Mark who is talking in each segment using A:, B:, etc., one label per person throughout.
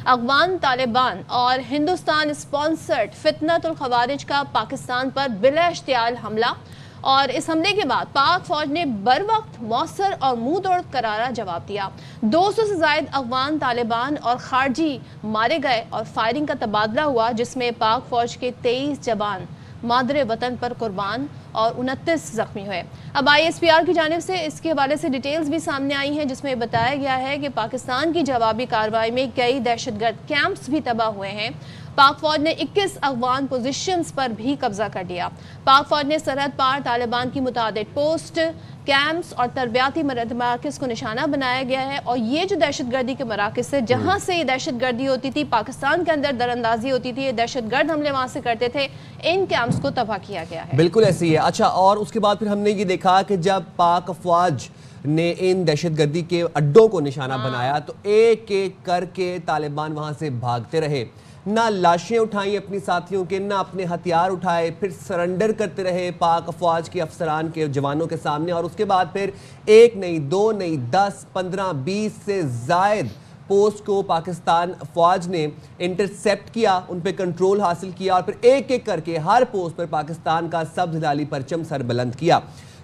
A: افغان طالبان اور ہندوستان سپانسرڈ فتنۃ الخوارج کا پاکستان پر بلا اشتعال حملہ، اور اس حملے کے بعد پاک فوج نے بر وقت مؤثر اور منہ توڑ کرارا جواب دیا۔ 200 سے زائد افغان طالبان اور خارجی مارے گئے اور فائرنگ کا تبادلہ ہوا، جس میں پاک فوج کے 23 جوان مادر وطن پر قربان اور 29 زخمی ہوئے۔ اب ISPR کی جانب سے اس کے حوالے سے ڈیٹیلز بھی سامنے آئی ہیں، جس میں بتایا گیا ہے کہ پاکستان کی جوابی کارروائی میں کئی دہشت گرد کیمپس بھی تباہ ہوئے ہیں۔ پاک فوج نے 21 افغان پوزیشنز پر بھی قبضہ کر لیا۔ پاک فوج نے سرحد پار طالبان کی متعدد پوسٹ، کیمپس اور تربیتی مراکز کو نشانہ بنایا گیا ہے، اور یہ جو دہشت گردی کے مراکز سے جہاں سے یہ دہشت گردی ہوتی تھی، پاکستان کے اندر در اندازی ہوتی تھی، یہ دہشت گرد حملے وہاں سے کرتے تھے، ان کیمپس کو تباہ کیا گیا ہے۔
B: بالکل ایسی ہے۔ اچھا، اور اس کے بعد پھر ہم نے یہ دیکھا کہ جب پاک فوج نے ان دہشت گردی کے اڈوں کو نشانہ بنایا تو ایک ایک کر کے طالبان وہاں سے بھاگتے رہے، نہ لاشیں اٹھائیں اپنی ساتھیوں کے، نہ اپنے ہتھیار اٹھائے، پھر سرنڈر کرتے رہے پاک فوج کے افسران کے جوانوں کے سامنے، اور اس کے بعد پھر ایک نہیں، دو نہیں، 10 15 20 سے زائد پوسٹ کو پاکستان فوج نے انٹرسیپٹ کیا، ان پہ کنٹرول حاصل کیا، اور پھر ایک ایک کر کے ہر پوسٹ پر پاکستان کا سبز ہلالی پرچم سر بلند کیا۔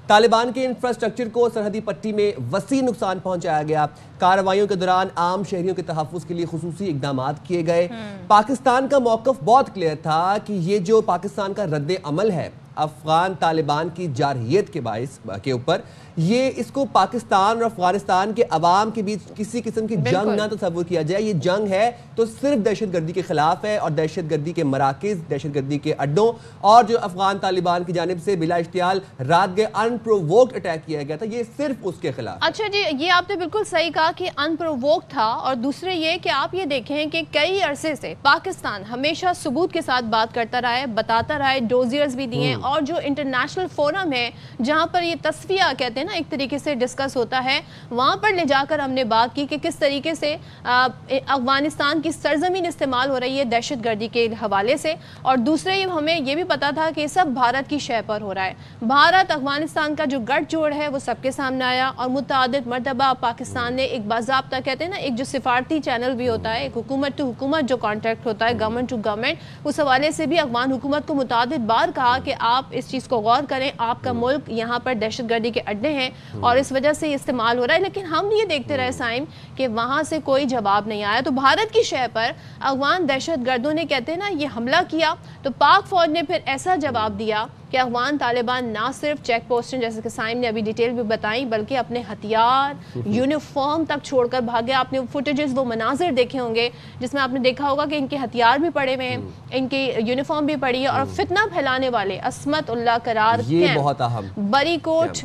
B: طالبان کے انفراسٹرکچر کو سرحدی پٹی میں وسیع نقصان پہنچایا گیا۔ کارروائیوں کے دوران عام شہریوں کے تحفظ کے لیے خصوصی اقدامات کیے گئے۔ پاکستان کا موقف بہت کلیئر تھا کہ یہ جو پاکستان کا رد عمل ہے افغان طالبان کی جارحیت کے اوپر، یہ اس کو پاکستان اور افغانستان کے عوام کے بیچ کسی قسم کی جنگ نہ تصور کیا جائے۔ یہ جنگ ہے تو صرف دہشت گردی کے خلاف ہے، اور دہشت گردی کے مراکز، دہشت گردی کے اڈوں، اور جو افغان طالبان کی جانب سے بلا اشتعال رات گئے انپرووکڈ اٹیک کیا گیا تھا، یہ صرف اس کے خلاف۔
A: اچھا جی، یہ آپ نے بالکل صحیح کہا کہ انپرووکڈ تھا، اور دوسرے یہ کہ آپ یہ دیکھیں کہ کئی عرصے سے پاکستان ہمیشہ ثبوت کے ساتھ بات کرتا رہا ہے، بتاتا رہا ہے، ڈوزیئرز بھی دیے، اور جو انٹرنیشنل فورم ہے جہاں پر یہ تصفیہ کہتے ہیں نا ایک طریقے سے ڈسکس ہوتا ہے، وہاں پر لے جا کر ہم نے بات کی کہ کس طریقے سے افغانستان کی سرزمین استعمال ہو رہی ہے دہشت گردی کے حوالے سے، اور دوسرے ہمیں یہ بھی پتا تھا کہ سب بھارت کی شے پر ہو رہا ہے۔ بھارت افغانستان کا جو گٹھ جوڑ ہے وہ سب کے سامنے آیا، اور متعدد مرتبہ پاکستان نے ایک باضابطہ کہتے ہیں نا ایک جو سفارتی چینل بھی ہوتا ہے، ایک حکومت ٹو حکومت جو کانٹیکٹ ہوتا ہے، گورنمنٹ ٹو گورنمنٹ، اس حوالے سے بھی افغان حکومت کو متعدد بار کہا کہ آپ اس چیز کو غور کریں، آپ کا ملک یہاں پر دہشت گردی کے اڈے ہیں اور اس وجہ سے یہ استعمال ہو رہا ہے، لیکن ہم یہ دیکھتے رہے سائم کہ وہاں سے کوئی جواب نہیں آیا۔ تو بھارت کی شے پر افغان دہشت گردوں نے کہتے ہیں نا یہ حملہ کیا، تو پاک فوج نے پھر ایسا جواب دیا کہ افغان طالبان نہ صرف چیک پوسٹیں جیسے کہ سائم نے ابھی ڈیٹیل بھی بتائیں، بلکہ اپنے ہتھیار یونیفارم تک چھوڑ کر بھاگے۔ آپ نے فوٹیجز وہ مناظر دیکھے ہوں گے جس میں آپ نے دیکھا ہوگا کہ ان کے ہتھیار بھی پڑے ہوئے ہیں، ان کی یونیفارم بھی پڑی ہے، اور فتنہ پھیلانے والے عصمت اللہ قرار کیمپ، بری کوٹ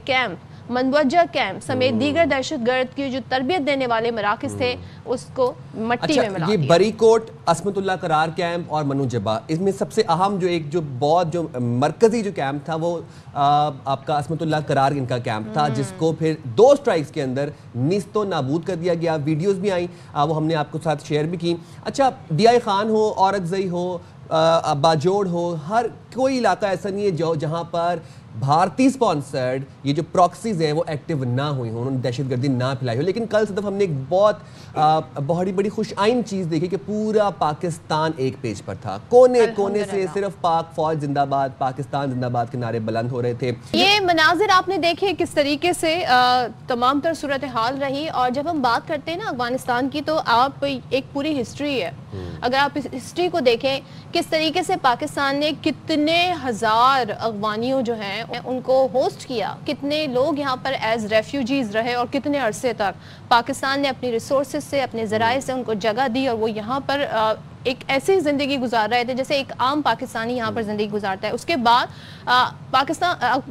A: کیمپ، منوجہ کیمپ سمیت دیگر دہشت گرد کی جو تربیت دینے والے مراکز تھے اس کو مٹی میں ملا دیا۔
B: یہ بری کوٹ، عصمت اللہ قرار کیمپ اور منوجبہ، اس میں سب سے اہم جو ایک جو بہت جو مرکزی جو کیمپ تھا وہ آپ کا عصمت اللہ قرار ان کا کیمپ تھا، جس کو پھر 2 سٹرائکس کے اندر نیست و نابود کر دیا گیا۔ ویڈیوز بھی آئیں، وہ ہم نے آپ کو ساتھ شیئر بھی کی۔ اچھا، DI خان ہو، اورکزئی ہو، باجوڑ ہو، ہر کوئی علاقہ ایسا نہیں ہے جہاں پر بھارتی سپانسرڈ یہ جو پراکسیز ہیں وہ ایکٹیو نہ ہوئی ہوں، انہوں نے دہشت گردی نہ پھیلائی ہو۔ لیکن کل صدف ہم نے ایک بہت بڑی خوش آئند چیز دیکھی کہ پورا پاکستان ایک پیج پر تھا، کونے کونے سے صرف پاک فوج زندہ باد، پاکستان زندہ باد کے نعرے بلند ہو رہے تھے۔
A: یہ مناظر آپ نے دیکھے کس طریقے سے تمام تر صورتحال رہی، اور جب ہم بات کرتے ہیں نا افغانستان کی تو آپ ایک پوری ہسٹری ہے، اگر آپ اس ہسٹری کو دیکھیں کس طریقے سے پاکستان نے کتنے ہزار افغانیوں جو ہیں ان کو ہوسٹ کیا، کتنے لوگ یہاں پر ایز ریفیوجیز رہے، اور کتنے عرصے تک پاکستان نے اپنی ریسورسز سے، اپنے ذرائع سے ان کو جگہ دی، اور وہ یہاں پر ایک ایسی زندگی گزار رہے تھے جیسے ایک عام پاکستانی یہاں پر زندگی گزارتا ہے۔ اس کے بعد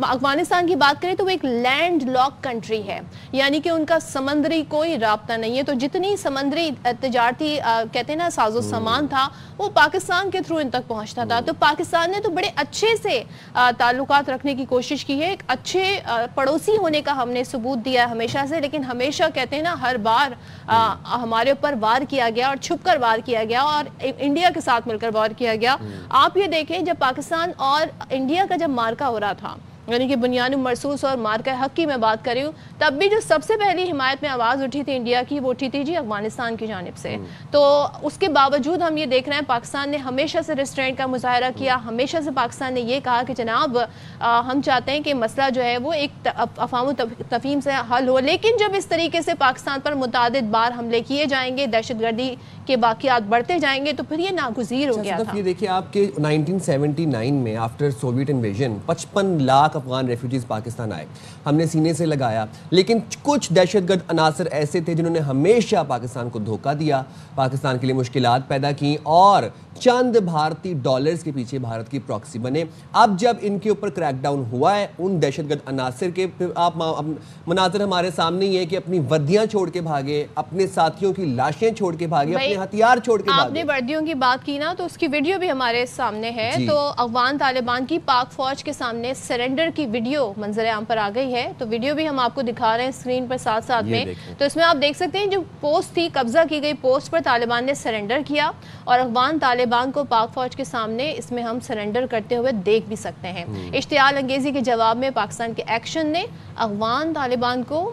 A: افغانستان کی بات کریں تو وہ ایک لینڈ لاک کنٹری ہے، یعنی کہ ان کا سمندری کوئی رابطہ نہیں ہے، تو جتنی سمندری تجارتی کہتے ہیں نا ساز و سامان تھا وہ پاکستان کے تھرو ان تک پہنچتا تھا۔ تو پاکستان نے تو بڑے اچھے سے تعلقات رکھنے کی کوشش کی ہے، ایک اچھے پڑوسی ہونے کا ہم نے ثبوت دیا ہے ہمیشہ سے، لیکن ہمیشہ کہتے ہیں نا ہر بار ہمارے اوپر وار کیا گیا، اور چھپ کر وار کیا گیا، اور انڈیا کے ساتھ مل کر وار کیا گیا۔ آپ یہ دیکھیں جب پاکستان اور انڈیا کا جب مارکا ہو رہا تھا یعنی کہ بنیان مرصوص اور مارکہ حق کی میں بات کر رہی ہوں، تب بھی جو سب سے پہلی حمایت میں آواز اٹھی تھی انڈیا کی، وہ اٹھی تھی جی افغانستان کی جانب سے. تو اس کے باوجود ہم یہ دیکھ رہے ہیں پاکستان نے ہمیشہ سے ریسٹرینٹ کا مظاہرہ کیا، ہمیشہ سے پاکستان نے یہ کہا کہ جناب ہم چاہتے ہیں کہ مسئلہ جو ہے وہ ایک افہام و تفہیم سے حل ہو. لیکن جب اس طریقے سے پاکستان پر متعدد بار حملے کیے جائیں گے، دہشت گردی کے واقعات بڑھتے جائیں گے، تو پھر یہ ناگزیر ہو گیا تھا.
B: یہ دیکھیں آپ کے 1979 میں after Soviet invasion 55 lakh Afghan refugees Pakistan آئے، ہم نے سینے سے لگایا. لیکن کچھ دہشت گرد عناصر ایسے تھے جنہوں نے ہمیشہ پاکستان کو دھوکہ دیا، پاکستان کے لیے مشکلات پیدا کی اور چند بھارتی ڈالرز کے پیچھے بھارت کی پراکسی بنے. اب جب ان کے اوپر کریک ڈاؤن ہوا ہے ان دہشت گرد عناصر کے، آپ مناظر ہمارے سامنے یہ ہے کہ اپنی وردیاں چھوڑ کے بھاگے، اپنے ساتھیوں کی لاشیں چھوڑ کے بھاگے، اپنے ہتھیار چھوڑ کے بھاگے.
A: آپ نے وردیوں کی بات کی نا، تو اس کی ویڈیو بھی ہمارے سامنے ہے. تو افغان طالبان کی پاک فوج کے سامنے سرنڈر کی ویڈیو منظر عام پر آ گئی ہے. تو ویڈیو بھی ہم آپ کو دکھا رہے ہیں اسکرین پر ساتھ ساتھ میں. تو اس میں آپ دیکھ سکتے ہیں جو پوسٹ تھی، قبضہ کی گئی پوسٹ پر طالبان نے سرنڈر کیا، اور افغان طالبان کو پاک فوج کے سامنے اس میں ہم سرنڈر کرتے ہوئے دیکھ بھی سکتے ہیں. اشتعال انگیزی کے جواب میں پاکستان کے ایکشن نے افغان طالبان کو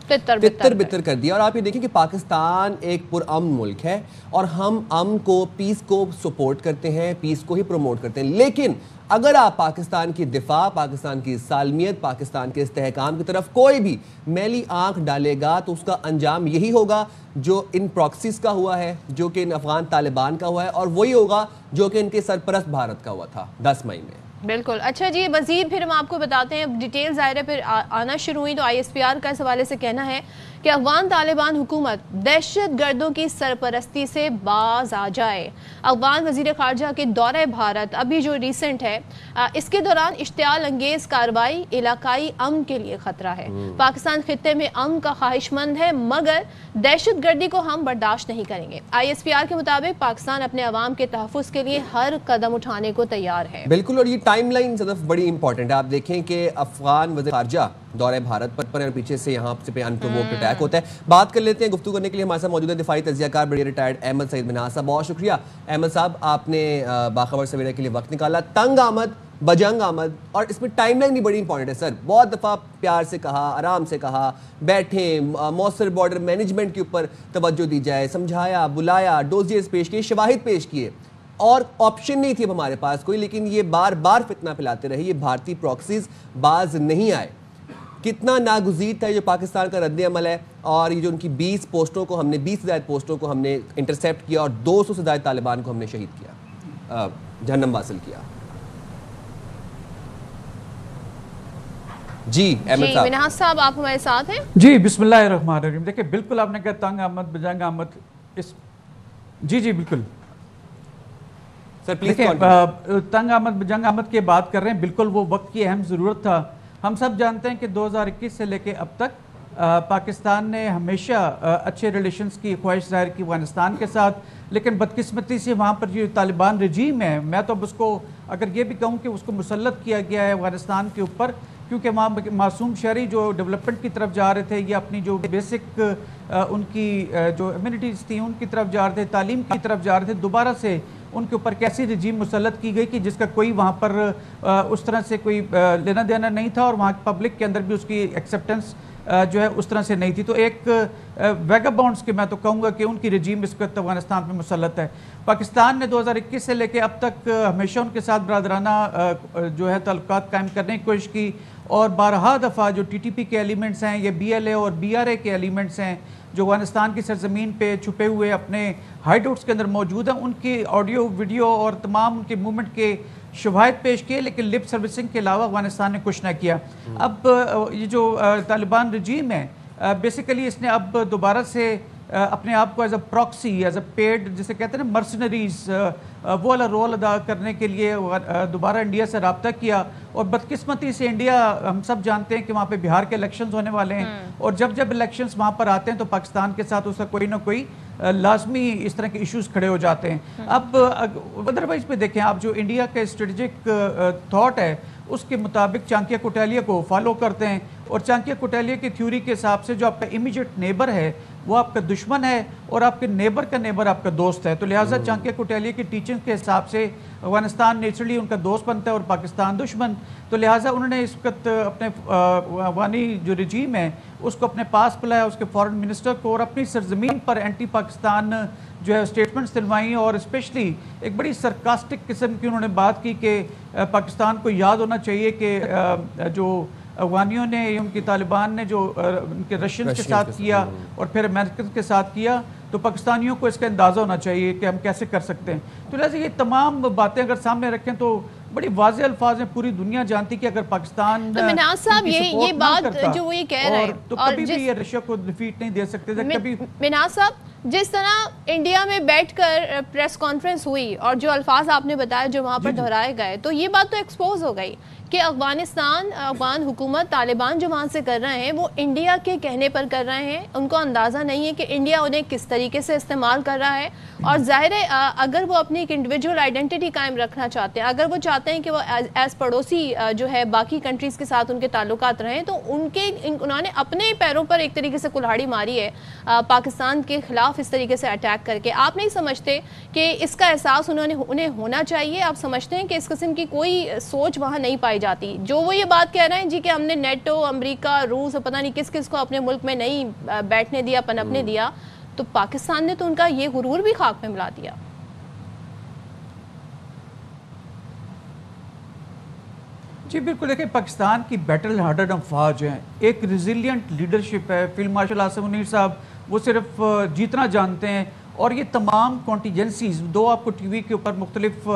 A: تتر بتر
B: کر دیا. اور آپ یہ دیکھیں کہ پاکستان ایک پرامن ملک ہے اور ہم امن کو، پیس کو سپورٹ کرتے ہیں، پیس کو ہی پروموٹ کرتے ہیں. لیکن اگر آپ پاکستان کی دفاع، پاکستان کی سالمیت، پاکستان کے استحکام کی طرف کوئی بھی میلی آنکھ ڈالے گا تو اس کا انجام یہی ہوگا جو ان پراکسیز کا ہوا ہے، جو کہ ان افغان طالبان کا ہوا ہے، اور وہی ہوگا جو کہ ان کے سرپرست بھارت کا ہوا تھا 10 مئی میں.
A: بالکل. اچھا جی، مزید پھر ہم آپ کو بتاتے ہیں، ڈیٹیل ظاہر ہے پھر آنا شروع ہوئی. تو ISPR کا اس حوالے سے کہنا ہے کہ افغان طالبان حکومت دہشت گردوں کی سرپرستی سے باز آ جائے. افغان وزیر خارجہ کے دورہ بھارت ابھی جو ریسنٹ ہے، اس کے دوران اشتعال انگیز کارروائی علاقائی امن کے لیے خطرہ ہے. پاکستان خطے میں امن کا خواہش مند ہے، مگر دہشت گردی کو ہم برداشت نہیں کریں گے. ISPR کے مطابق پاکستان اپنے عوام کے تحفظ کے لیے ہر قدم اٹھانے کو تیار ہے.
B: بالکل. اور یہ ٹائم لائن صدف بڑی امپورٹنٹ ہے. آپ دیکھیں کہ افغان وزیر خارجہ دورہ بھارت پر اور پیچھے سے یہاں سے انپرووکڈ اٹیک ہوتا ہے. بات کر لیتے ہیں. گفتگو کرنے کے لیے ہمارے ساتھ موجود ہے دفاعی تجزیہ کار بڑے ریٹائرڈ احمد سعید منہا صاحب. بہت شکریہ احمد صاحب، آپ نے باخبر سویرے کے لیے وقت نکالا. تنگ آمد، بجنگ آمد، اور اس میں ٹائم لائن بھی بڑی امپورٹنٹ ہے سر. بہت دفعہ پیار سے کہا، آرام سے کہا، بیٹھیں، مؤثر بارڈر مینجمنٹ کے اوپر توجہ دی جائے، سمجھایا، بلایا، ڈوزیئرز پیش کیے، شواہد پیش کیے، اور آپشن نہیں تھی اب ہمارے پاس کوئی. لیکن یہ بار بار فتنہ پھیلاتے رہے، یہ بھارتی پراکسیز باز نہیں آئے. کتنا ناگزیر تھا جو پاکستان کا رد عمل ہے. اور یہ جو ان کی 20 پوسٹوں کو ہم نے 20 سے زائد پوسٹوں کو ہم نے انٹرسیپٹ کیا اور 200 سے زائد طالبان کو ہم نے شہید کیا، جہنم واصل کیا. جی احمد صاحب.
A: منہا صاحب آپ ہمارے ساتھ ہیں.
C: جی بسم اللہ الرحمن الرحیم. دیکھیں بالکل آپ نے کہا تنگ آمد، بجنگ آمد، اس جی بالکل
B: سر پلیز.
C: تنگ آمد بجنگ آمد کی بات کر رہے ہیں، بالکل وہ وقت کی اہم ضرورت تھا. ہم سب جانتے ہیں کہ 2021 سے لے کے اب تک پاکستان نے ہمیشہ اچھے ریلیشنز کی خواہش ظاہر کی افغانستان کے ساتھ. لیکن بدقسمتی سے وہاں پر جو طالبان رجیم ہے، میں تو اب اس کو اگر یہ بھی کہوں کہ اس کو مسلط کیا گیا ہے افغانستان کے اوپر، کیونکہ وہاں معصوم شہری جو ڈیولپمنٹ کی طرف جا رہے تھے یا اپنی جو بیسک ان کی جو امیونٹیز تھیں ان کی طرف جا رہے تھے، تعلیم کی طرف جا رہے تھے، دوبارہ سے ان کے اوپر کیسی رجیم مسلط کی گئی کہ جس کا کوئی وہاں پر اس طرح سے کوئی لینا دینا نہیں تھا، اور وہاں پبلک کے اندر بھی اس کی ایکسیپٹنس جو ہے اس طرح سے نہیں تھی. تو ایک ویگابونڈز کے میں تو کہوں گا کہ ان کی رجیم اس وقت افغانستان میں مسلط ہے. پاکستان نے 2021 سے لے کے اب تک ہمیشہ ان کے ساتھ برادرانہ جو ہے تعلقات قائم کرنے کی کوشش کی، اور بارہا دفعہ جو TTP کے ایلیمنٹس ہیں، یہ BLA اور BRA کے ایلیمنٹس ہیں جو افغانستان کی سرزمین پہ چھپے ہوئے اپنے ہائیڈ آؤٹس کے اندر موجود ہیں، ان کی آڈیو ویڈیو اور تمام ان کے موومنٹ کے شواہد پیش کیے، لیکن لپ سروسنگ کے علاوہ افغانستان نے کچھ نہ کیا. اب یہ جو طالبان رجیم ہے بیسیکلی اس نے اب دوبارہ سے اپنے آپ کو as a proxy, as a paid جسے کہتے ہیں نا مرسنریز، وہ والا رول ادا کرنے کے لیے دوبارہ انڈیا سے رابطہ کیا. اور بدقسمتی سے انڈیا، ہم سب جانتے ہیں کہ وہاں پہ بہار کے الیکشنز ہونے والے ہیں، اور جب الیکشنز وہاں پر آتے ہیں تو پاکستان کے ساتھ اس کا کوئی نہ کوئی لازمی اس طرح کے ایشوز کھڑے ہو جاتے ہیں. اب ادروائز پہ دیکھیں آپ، جو انڈیا کا اسٹریٹجک تھاٹ ہے اس کے مطابق چانکیہ کوٹالیا کو فالو کرتے ہیں، اور چانکیہ کوٹالیا کی تھیوری کے حساب سے جو آپ کا امیجیٹ نیبر ہے وہ آپ کا دشمن ہے اور آپ کے نیبر کا نیبر آپ کا دوست ہے. تو لہٰذا چانکیہ کوٹالیا کی ٹیچنگ کے حساب سے افغانستان نیچرلی ان کا دوست بنتا ہے اور پاکستان دشمن. تو لہٰذا انہوں نے اس وقت اپنے افغانی جو رجیم ہے اس کو اپنے پاس بلایا, اس کے فارن منسٹر کو, اور اپنی سرزمین پر اینٹی پاکستان جو ہے اسٹیٹمنٹس دلوائیں, اور اسپیشلی ایک بڑی سرکاسٹک قسم کی انہوں نے بات کی کہ پاکستان کو یاد ہونا چاہیے کہ جو افغانیوں نے, ان کی طالبان نے جو ان کے رشینز کے ساتھ کیا اور پھر امریکن کے ساتھ کیا, تو پاکستانیوں کو اس کا اندازہ ہونا چاہیے کہ ہم کیسے کر سکتے ہیں. تو لہٰذا یہ تمام باتیں اگر سامنے رکھیں تو بڑی واضح الفاظ ہیں, پوری دنیا جانتی کہ اگر پاکستان
A: تو مناز صاحب یہ بات جو وہ یہ کہہ رہے ہیں
C: تو کبھی بھی یہ رشیا کو ڈیفیٹ نہیں دے سکتے تھے کبھی.
A: مناز صاحب جس طرح انڈیا میں بیٹھ کر پریس کانفرنس ہوئی اور جو الفاظ آپ نے بتایا جو وہاں پر دہرائے گئے, تو یہ بات تو ایکسپوز ہو گئی کہ افغان حکومت, طالبان جو وہاں سے کر رہے ہیں وہ انڈیا کے کہنے پر کر رہے ہیں. ان کو اندازہ نہیں ہے کہ انڈیا انہیں کس طریقے سے استعمال کر رہا ہے. اور ظاہر ہے اگر وہ اپنی ایک انڈیویجول آئیڈینٹی قائم رکھنا چاہتے ہیں, اگر وہ چاہتے ہیں کہ وہ ایز پڑوسی جو ہے باقی کنٹریز کے ساتھ ان کے تعلقات رہیں, تو انہوں نے اپنے پیروں پر ایک طریقے سے کلہاڑی ماری ہے پاکستان کے خلاف اس طریقے سے اٹیک کر کے. آپ نہیں سمجھتے کہ اس کا احساس انہیں ہونا چاہیے؟ آپ سمجھتے ہیں کہ اس قسم کی کوئی سوچ وہاں نہیں پائی جاتی؟ جو وہ یہ بات کہہ رہے ہیں کہ ہم نے نیٹو, امریکہ, روس اور پتہ نہیں کس کس کو اپنے ملک میں نہیں بیٹھنے دیا, پنپنے دیا, تو پاکستان نے تو ان کا یہ غرور بھی خاک میں ملا دیا.
C: جی بالکل, دیکھیں پاکستان کی بیٹل ہارڈڈ افواج ہیں, ایک ریزیلینٹ لیڈرشپ ہے. فیلڈ مارشل عاصم منیر صاحب وہ صرف جیتنا جانتے ہیں, اور یہ تمام کانٹیجنسیز دو آپ کو ٹی وی کے اوپر مختلف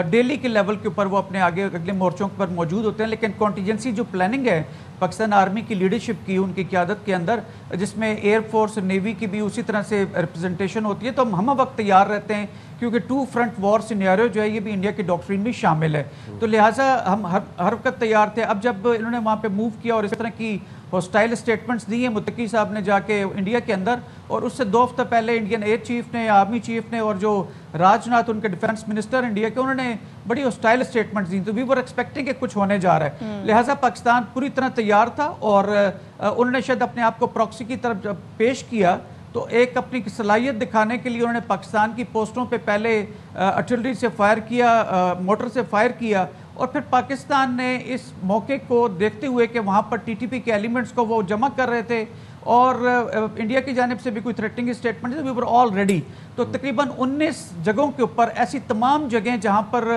C: ڈیلی کے لیول کے اوپر وہ اپنے آگے اگلے مورچوں پر موجود ہوتے ہیں, لیکن کانٹیجنسی جو پلاننگ ہے پاکستان آرمی کی لیڈرشپ کی, ان کی قیادت کے اندر, جس میں ایئر فورس, نیوی کی بھی اسی طرح سے ریپرزنٹیشن ہوتی ہے, تو ہم وقت تیار رہتے ہیں کیونکہ 2 فرنٹ وار سینیریو جو ہے یہ بھی انڈیا کی ڈاکٹرین میں شامل ہے. تو لہٰذا ہم ہر وقت تیار تھے. اب جب انہوں نے وہاں پہ موو کیا اور اس طرح کی ہوسٹائل اسٹیٹمنٹس دی ہیں متقی صاحب نے جا کے انڈیا کے اندر, اور اس سے 2 ہفتہ پہلے انڈین ایئر چیف نے, آرمی چیف نے, اور جو راج ناتھ ان کے ڈیفنس منسٹر انڈیا کے, انہوں نے بڑی ہوسٹائل اسٹیٹمنٹس دی. تو وی ور ایکسپیکٹنگ کہ کچھ ہونے جا رہا ہے. لہٰذا پاکستان پوری طرح تیار تھا, اور انہوں نے شاید اپنے آپ کو پراکسی کی طرف جب پیش کیا تو ایک اپنی صلاحیت دکھانے کے لیے انہوں نے پاکستان کی پوسٹوں پہ پہلے آرٹلری سے فائر کیا, موٹر سے فائر کیا, اور پھر پاکستان نے اس موقع کو دیکھتے ہوئے کہ وہاں پر ٹی ٹی پی کے ایلیمنٹس کو وہ جمع کر رہے تھے, اور انڈیا کی جانب سے بھی کوئی تھریٹنگ اسٹیٹمنٹ ہے, وی ور آل ریڈی. تو تقریباً 19 جگہوں کے اوپر ایسی تمام جگہیں جہاں پر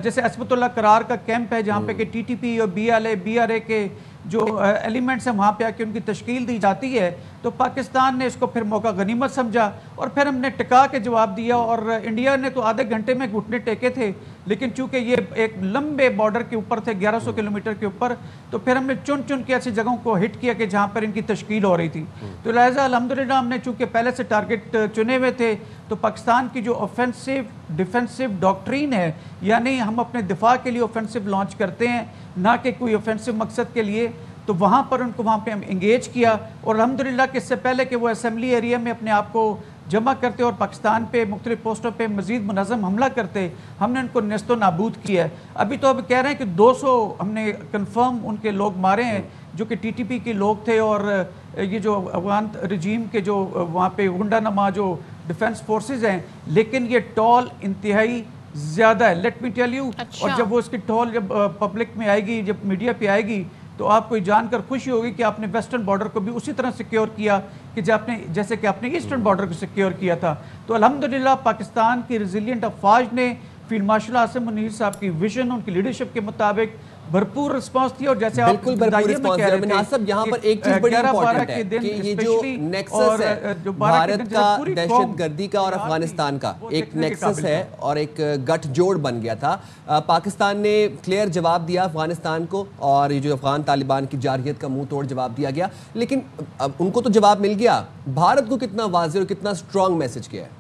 C: جیسے عصمت اللہ قرار کا کیمپ ہے جہاں پہ کہ ٹی ٹی پی اور B L A, B R A کے جو ایلیمنٹس ہیں وہاں پہ آ کے ان کی تشکیل دی جاتی ہے. تو پاکستان نے اس کو پھر موقع غنیمت سمجھا, اور پھر ہم نے ٹکا کے جواب دیا, اور انڈیا نے تو آدھے گھنٹے میں گھٹنے ٹیکے تھے, لیکن چونکہ یہ ایک لمبے بارڈر کے اوپر تھے 1100 کلومیٹر کے اوپر, تو پھر ہم نے چن کے ایسی جگہوں کو ہٹ کیا کہ جہاں پر ان کی تشکیل ہو رہی تھی. تو لہٰذا الحمدللہ ہم نے چونکہ پہلے سے ٹارگٹ چنے ہوئے تھے, تو پاکستان کی جو آفینسو ڈیفینسو ڈاکٹرین ہے, یعنی ہم اپنے دفاع کے لیے آفینسو لانچ کرتے ہیں نہ کہ کوئی آفینسو مقصد کے لیے, تو وہاں پر ان کو وہاں پہ ہم انگیج کیا. اور الحمدللہ کہ اس سے پہلے کہ وہ اسمبلی ایریا میں اپنے آپ کو جمع کرتے اور پاکستان پہ مختلف پوسٹوں پہ مزید منظم حملہ کرتے, ہم نے ان کو نیست و نابود کیا ہے. ابھی تو اب کہہ رہے ہیں کہ 200 ہم نے کنفرم ان کے لوگ مارے ہیں جو کہ ٹی ٹی پی کے لوگ تھے, اور یہ جو افغان رجیم کے جو وہاں پہ گنڈا نما جو ڈیفنس فورسز ہیں, لیکن یہ ٹول انتہائی زیادہ ہے, لیٹ می ٹیل یو. اور جب وہ اس کی ٹول جب پبلک میں آئے گی, جب میڈیا پہ آئے گی, تو آپ کو جان کر خوشی ہوگی کہ آپ نے ویسٹرن بارڈر کو بھی اسی طرح سیکیور کیا کہ جیسے کہ آپ نے ایسٹرن بارڈر کو سیکیور کیا تھا. تو الحمدللہ پاکستان کی ریزیلینٹ افواج نے فیلڈ مارشل عاصم منیر صاحب کی ویژن, ان کی لیڈرشپ کے مطابق بھرپور رسپانس تھی. اور جیسے آپ
B: بدائیے میں کہہ رہے تھے مناسب, یہاں پر ایک چیز بڑی امپورٹنٹ ہے کہ یہ جو نیکسس ہے بھارت کا دہشت گردی کا اور افغانستان کا ایک نیکسس ہے اور ایک گٹھ جوڑ بن گیا تھا. پاکستان نے کلیئر جواب دیا افغانستان کو, اور یہ جو افغان طالبان کی جارحیت کا منہ توڑ جواب دیا گیا, لیکن ان کو تو جواب مل گیا, بھارت کو کتنا واضح اور کتنا اسٹرانگ میسج کیا ہے؟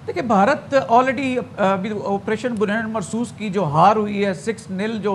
C: دیکھیں بھارت آلریڈی آپریشن بنیان مرصوص کی جو ہار ہوئی ہے 6-0 جو